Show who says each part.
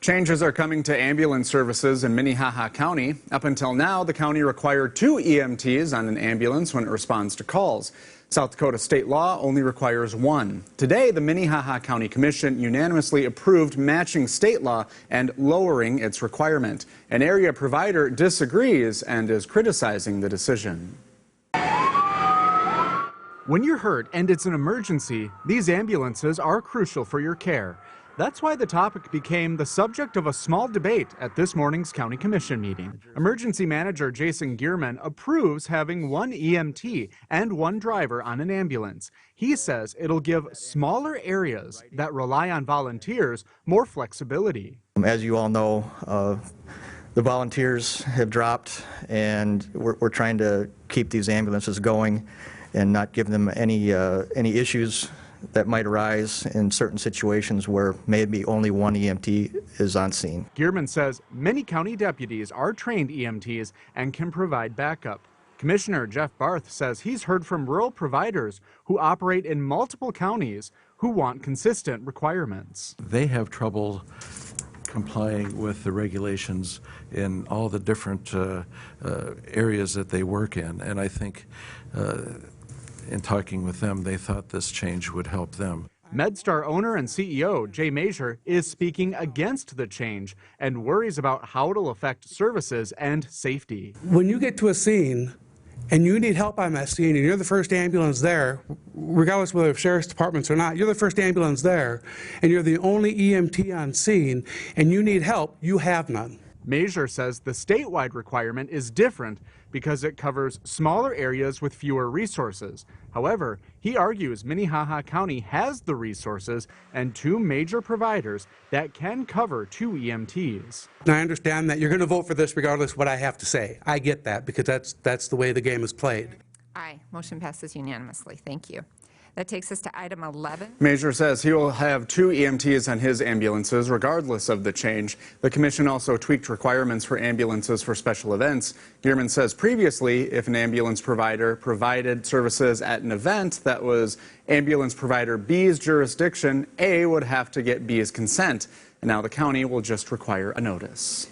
Speaker 1: Changes are coming to ambulance services in Minnehaha County. Up until now, the county required 2 EMTs on an ambulance when it responds to calls. South Dakota state law only requires 1. Today, the Minnehaha County Commission unanimously approved matching state law and lowering its requirement. An area provider disagrees and is criticizing the decision. When you're hurt and it's an emergency, these ambulances are crucial for your care. That's why the topic became the subject of a small debate at this morning's County Commission meeting. Emergency Manager Jason Gearman approves having 1 EMT and 1 driver on an ambulance. He says it'll give smaller areas that rely on volunteers more flexibility.
Speaker 2: As you all know, the volunteers have dropped, and we're trying to keep these ambulances going and not give them any issues that might arise in certain situations where maybe only 1 EMT is on scene.
Speaker 1: Gearman says many county deputies are trained EMTs and can provide backup. Commissioner Jeff Barth says he's heard from rural providers who operate in multiple counties who want consistent requirements.
Speaker 3: They have trouble complying with the regulations in all the different areas that they work in, and I think in talking with them, they thought this change would help them.
Speaker 1: MedStar owner and CEO Jay Major is speaking against the change and worries about how it'll affect services and safety.
Speaker 4: When you get to a scene and you need help on that scene and you're the first ambulance there, regardless whether sheriff's departments or not, you're the first ambulance there and you're the only EMT on scene and you need help, you have none.
Speaker 1: Major says the statewide requirement is different because it covers smaller areas with fewer resources. However, he argues Minnehaha County has the resources and 2 major providers that can cover 2 EMTs.
Speaker 4: Now, I understand that you're going to vote for this regardless of what I have to say. I get that because that's the way the game is played.
Speaker 5: Aye. Motion passes unanimously. Thank you. That takes us to item 11.
Speaker 1: Major says he will have 2 EMTs on his ambulances regardless of the change. The commission also tweaked requirements for ambulances for special events. Gearman says previously, if an ambulance provider provided services at an event that was ambulance provider B's jurisdiction, A would have to get B's consent. And now the county will just require a notice.